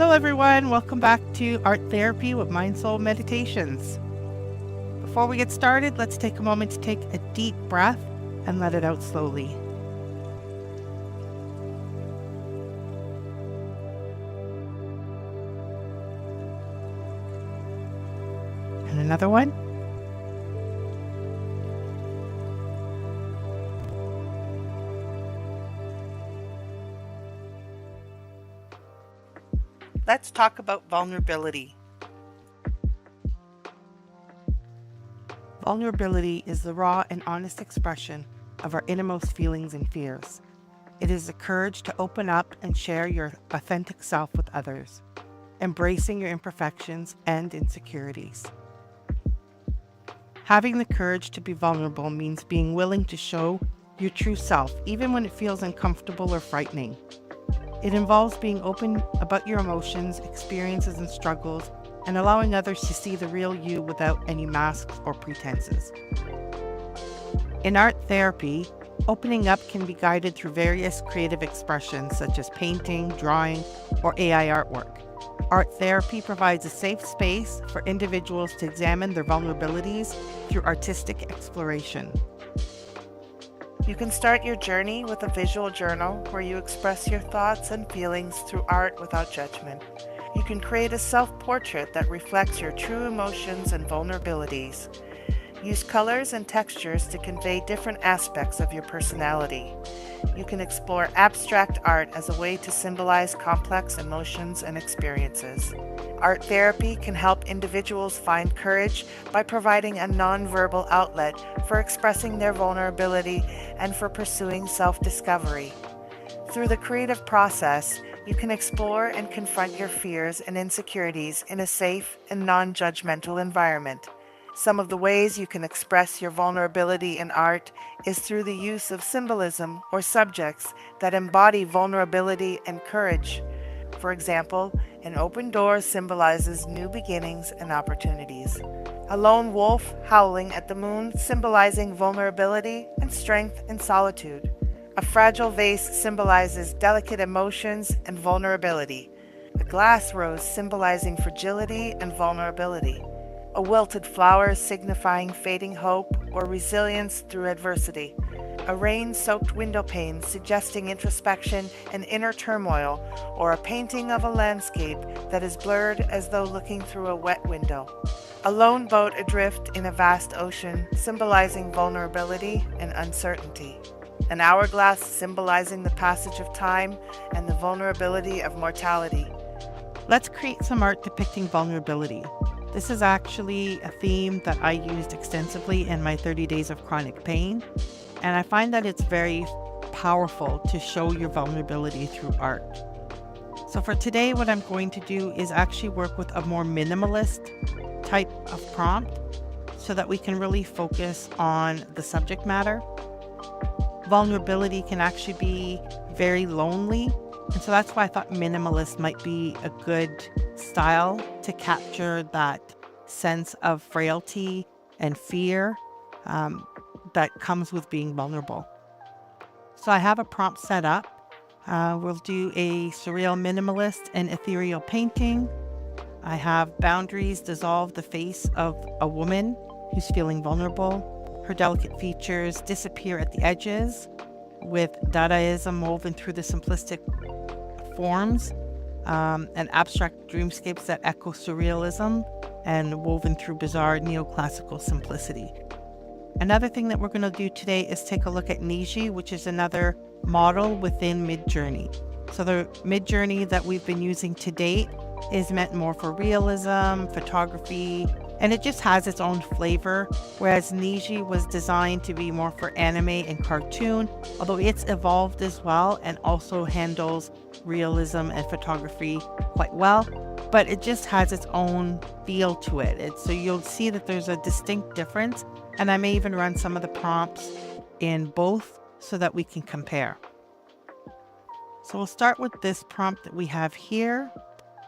Hello everyone, welcome back to Art Therapy with MindSoulMeditations. Before we get started, let's take a moment to take a deep breath and let it out slowly. And another one. Let's talk about vulnerability. Vulnerability is the raw and honest expression of our innermost feelings and fears. It is the courage to open up and share your authentic self with others, embracing your imperfections and insecurities. Having the courage to be vulnerable means being willing to show your true self, even when it feels uncomfortable or frightening. It involves being open about your emotions, experiences, and struggles, and allowing others to see the real you without any masks or pretenses. In art therapy, opening up can be guided through various creative expressions such as painting, drawing, or AI artwork. Art therapy provides a safe space for individuals to examine their vulnerabilities through artistic exploration. You can start your journey with a visual journal where you express your thoughts and feelings through art without judgment. You can create a self-portrait that reflects your true emotions and vulnerabilities. Use colors and textures to convey different aspects of your personality. You can explore abstract art as a way to symbolize complex emotions and experiences. Art therapy can help individuals find courage by providing a non-verbal outlet for expressing their vulnerability and for pursuing self-discovery. Through the creative process, you can explore and confront your fears and insecurities in a safe and non-judgmental environment. Some of the ways you can express your vulnerability in art is through the use of symbolism or subjects that embody vulnerability and courage. For example, an open door symbolizes new beginnings and opportunities. A lone wolf howling at the moon symbolizing vulnerability and strength in solitude. A fragile vase symbolizes delicate emotions and vulnerability. A glass rose symbolizing fragility and vulnerability. A wilted flower signifying fading hope or resilience through adversity. A rain-soaked window pane suggesting introspection and inner turmoil, or a painting of a landscape that is blurred as though looking through a wet window. A lone boat adrift in a vast ocean symbolizing vulnerability and uncertainty. An hourglass symbolizing the passage of time and the vulnerability of mortality. Let's create some art depicting vulnerability. This is actually a theme that I used extensively in my 30 days of chronic pain, and I find that it's very powerful to show your vulnerability through art. So for today, what I'm going to do is actually work with a more minimalist type of prompt so that we can really focus on the subject matter. Vulnerability can actually be very lonely, and so that's why I thought minimalist might be a good style to capture that sense of frailty and fear that comes with being vulnerable. So I have a prompt set up. We'll do a surreal minimalist and ethereal painting. I have boundaries dissolve the face of a woman who's feeling vulnerable. Her delicate features disappear at the edges, with Dadaism woven through the simplistic forms, and abstract dreamscapes that echo surrealism and woven through bizarre neoclassical simplicity. Another thing that we're going to do today is take a look at Niji, which is another model within Midjourney. So the Midjourney that we've been using to date is meant more for realism, photography, and it just has its own flavor, whereas Niji was designed to be more for anime and cartoon, although it's evolved as well and also handles realism and photography quite well, but it just has its own feel to it. So you'll see that there's a distinct difference, and I may even run some of the prompts in both so that we can compare. So we'll start with this prompt that we have here,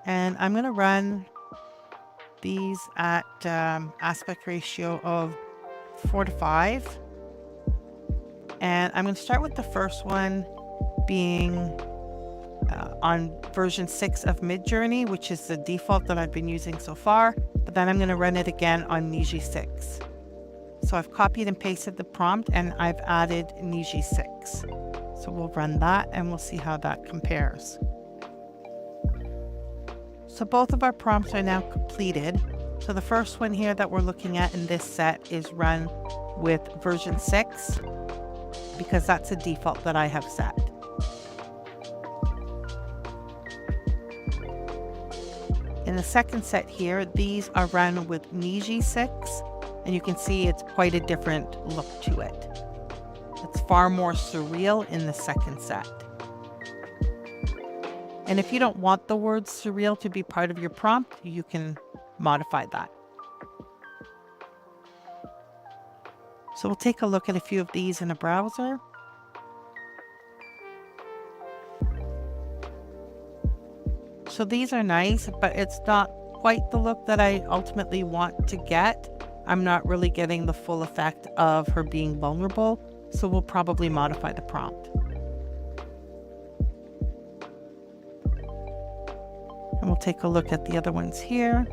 and I'm going to run these at aspect ratio of 4:5. And I'm going to start with the first one being on version 6 of Midjourney, which is the default that I've been using so far, but then I'm going to run it again on Niji 6. So I've copied and pasted the prompt and I've added Niji 6. So we'll run that and we'll see how that compares. So both of our prompts are now completed. So the first one here that we're looking at in this set is run with version 6 because that's a default that I have set. In the second set here, these are run with Niji 6, and you can see it's quite a different look to it. It's far more surreal in the second set. And if you don't want the word surreal to be part of your prompt, you can modify that. So we'll take a look at a few of these in a browser. So these are nice, but it's not quite the look that I ultimately want to get. I'm not really getting the full effect of her being vulnerable, so we'll probably modify the prompt. And we'll take a look at the other ones here.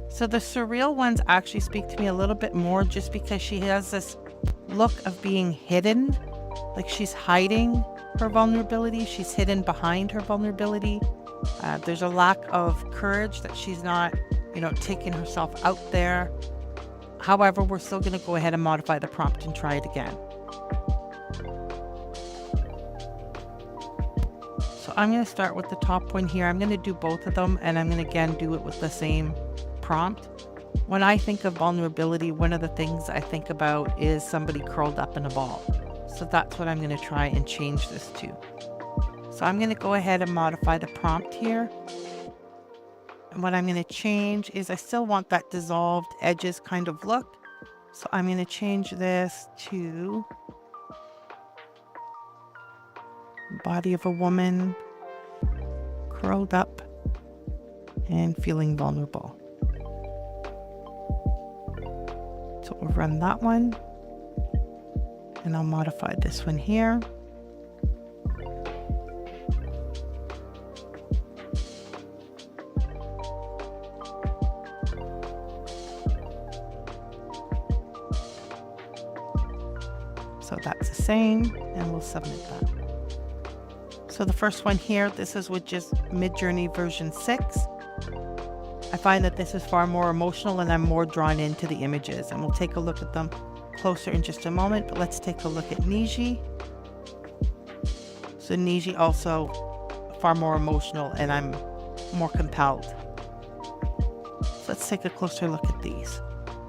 So the surreal ones actually speak to me a little bit more just because she has this look of being hidden, like she's hiding her vulnerability. She's hidden behind her vulnerability. There's a lack of courage that she's not, taking herself out there. However, we're still going to go ahead and modify the prompt and try it again. So I'm going to start with the top one here. I'm going to do both of them, and I'm going to again do it with the same prompt. When I think of vulnerability, one of the things I think about is somebody curled up in a ball. So that's what I'm going to try and change this to. So I'm going to go ahead and modify the prompt here. And what I'm going to change is I still want that dissolved edges kind of look. So I'm going to change this to body of a woman curled up and feeling vulnerable. So we'll run that one. And I'll modify this one here. So that's the same, and we'll submit that. So the first one here, this is with just Midjourney version 6. I find that this is far more emotional and I'm more drawn into the images, and we'll take a look at them closer in just a moment, but let's take a look at Niji. So Niji also far more emotional and I'm more compelled. So let's take a closer look at these.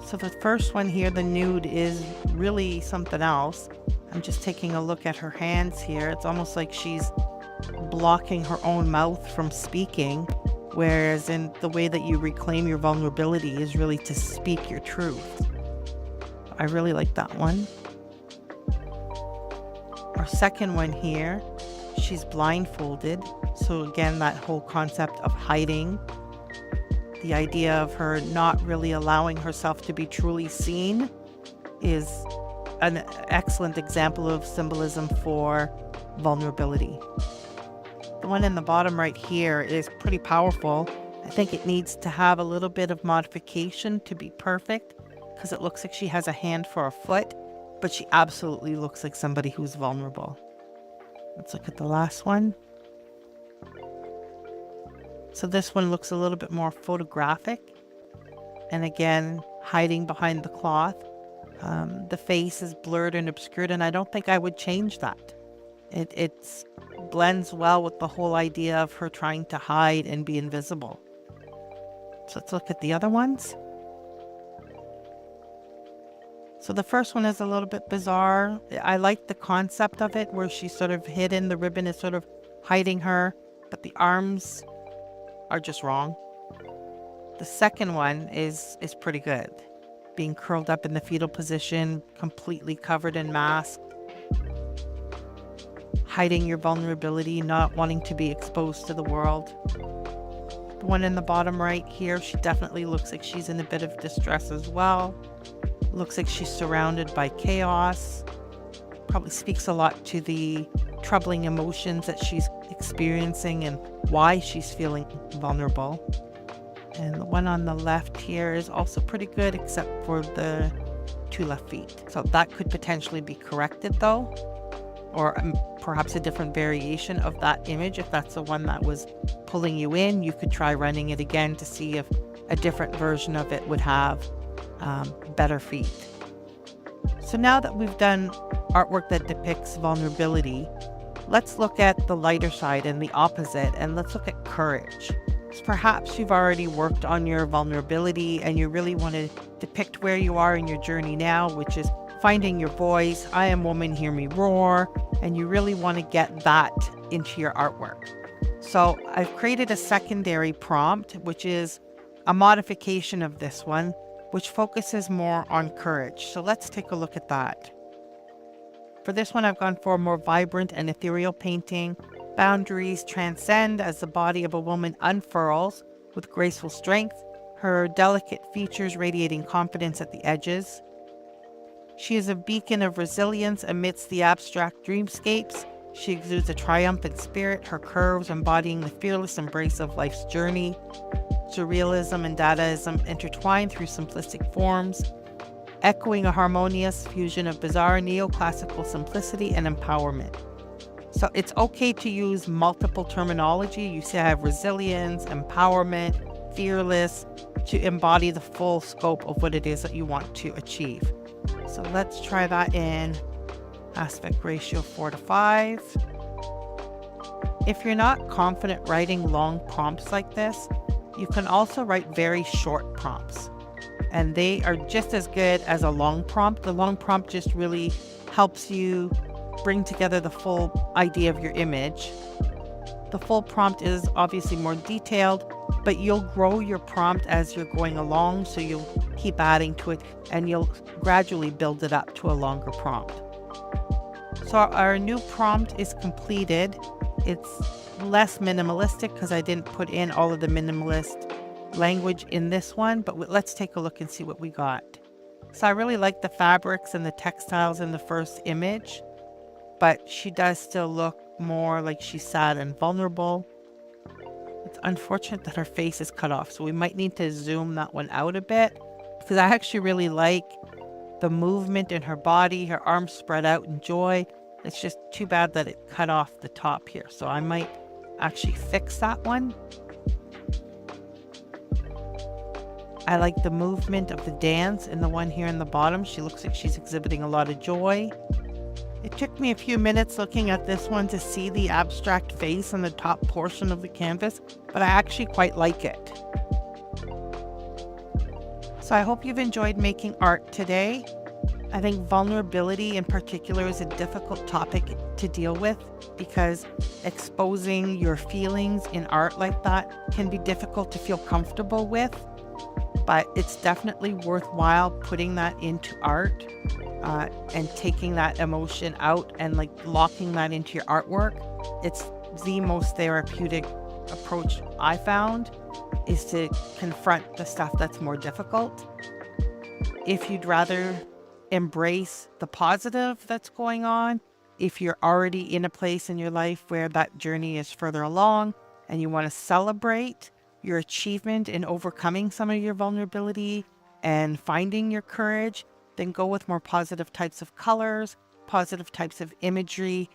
So the first one here, the nude, is really something else. I'm just taking a look at her hands here. It's almost like she's blocking her own mouth from speaking, whereas in the way that you reclaim your vulnerability is really to speak your truth. I really like that one. Our second one here, she's blindfolded. So again, that whole concept of hiding, the idea of her not really allowing herself to be truly seen, is an excellent example of symbolism for vulnerability. The one in the bottom right here is pretty powerful. I think it needs to have a little bit of modification to be perfect, because it looks like she has a hand for a foot, but she absolutely looks like somebody who's vulnerable. Let's look at the last one. So this one looks a little bit more photographic, and again, hiding behind the cloth. The face is blurred and obscured, and I don't think I would change that. It blends well with the whole idea of her trying to hide and be invisible. So let's look at the other ones. So the first one is a little bit bizarre. I like the concept of it, where she's sort of hidden, the ribbon is sort of hiding her, but the arms are just wrong. The second one is pretty good. Being curled up in the fetal position, completely covered in mask, hiding your vulnerability, not wanting to be exposed to the world. The one in the bottom right here, she definitely looks like she's in a bit of distress as well. Looks like she's surrounded by chaos, probably speaks a lot to the troubling emotions that she's experiencing and why she's feeling vulnerable. And the one on the left here is also pretty good, except for the 2 left feet. So that could potentially be corrected though, or perhaps a different variation of that image. If that's the one that was pulling you in, you could try running it again to see if a different version of it would have better feet. So now that we've done artwork that depicts vulnerability, let's look at the lighter side and the opposite, and let's look at courage. So perhaps you've already worked on your vulnerability and you really want to depict where you are in your journey now, which is finding your voice. I am woman, hear me roar. And you really want to get that into your artwork. So I've created a secondary prompt, which is a modification of this one, which focuses more on courage. So let's take a look at that. For this one, I've gone for a more vibrant and ethereal painting. Boundaries transcend as the body of a woman unfurls with graceful strength, her delicate features radiating confidence at the edges. She is a beacon of resilience amidst the abstract dreamscapes. She exudes a triumphant spirit, her curves embodying the fearless embrace of life's journey. Surrealism and Dadaism intertwine through simplistic forms, echoing a harmonious fusion of bizarre neoclassical simplicity and empowerment. So it's okay to use multiple terminology. You say I have resilience, empowerment, fearless, to embody the full scope of what it is that you want to achieve. So let's try that in aspect ratio 4:5. If you're not confident writing long prompts like this, you can also write very short prompts, and they are just as good as a long prompt. The long prompt just really helps you bring together the full idea of your image. The full prompt is obviously more detailed, but you'll grow your prompt as you're going along, so you'll keep adding to it and you'll gradually build it up to a longer prompt. So our new prompt is completed. It's less minimalistic because I didn't put in all of the minimalist language in this one, but let's take a look and see what we got. So I really like the fabrics and the textiles in the first image, but she does still look more like she's sad and vulnerable. It's unfortunate that her face is cut off, so we might need to zoom that one out a bit, because I actually really like the movement in her body, her arms spread out in joy. It's just too bad that it cut off the top here, so I might actually fix that one. I like the movement of the dance in the one here in the bottom. She looks like she's exhibiting a lot of joy. It took me a few minutes looking at this one to see the abstract face on the top portion of the canvas, but I actually quite like it. So I hope you've enjoyed making art today. I think vulnerability in particular is a difficult topic to deal with, because exposing your feelings in art like that can be difficult to feel comfortable with, but it's definitely worthwhile putting that into art. And taking that emotion out and like locking that into your artwork. It's the most therapeutic approach I found, is to confront the stuff that's more difficult. If you'd rather embrace the positive that's going on, if you're already in a place in your life where that journey is further along and you want to celebrate your achievement in overcoming some of your vulnerability and finding your courage, then go with more positive types of colors, positive types of imagery,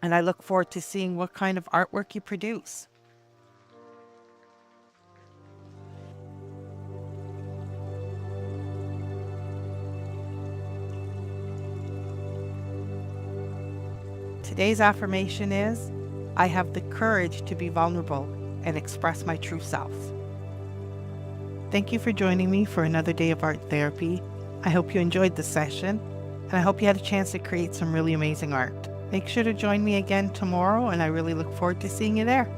and I look forward to seeing what kind of artwork you produce. Today's affirmation is, I have the courage to be vulnerable and express my true self. Thank you for joining me for another day of art therapy. I hope you enjoyed the session, and I hope you had a chance to create some really amazing art. Make sure to join me again tomorrow, and I really look forward to seeing you there.